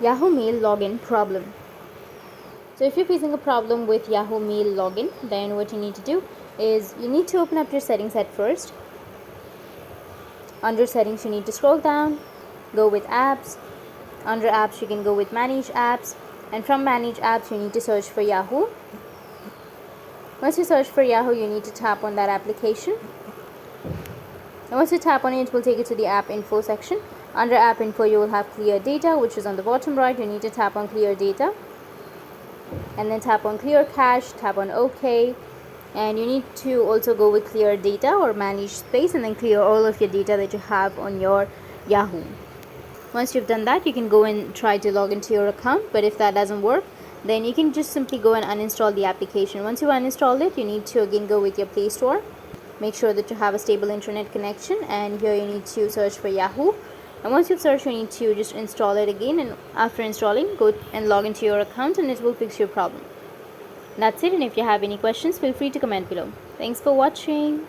Yahoo Mail login problem. So if you're facing a problem with Yahoo Mail login, then what you need to do is you need to open up your settings at first. Under settings, you need to scroll down, go with apps. Under apps, you can go with manage apps, and from manage apps, you need to search for Yahoo. Once you search for Yahoo, you need to tap on that application. And once you tap on it, it will take you to the app info section. Under app info, you will have clear data, which is on the bottom right. You need to tap on clear data, and then tap on clear cache, tap on OK, and you need to also go with clear data or manage space, and then clear all of your data that you have on your Yahoo. Once you've done that, you can go and try to log into your account, but if that doesn't work, then you can just simply go and uninstall the application. Once you uninstall it, you need to again go with your Play Store. Make sure that you have a stable internet connection, and here you need to search for Yahoo. And once you've searched, you need to just install it again, and after installing, go and log into your account, and it will fix your problem. That's it, and if you have any questions, feel free to comment below. Thanks for watching.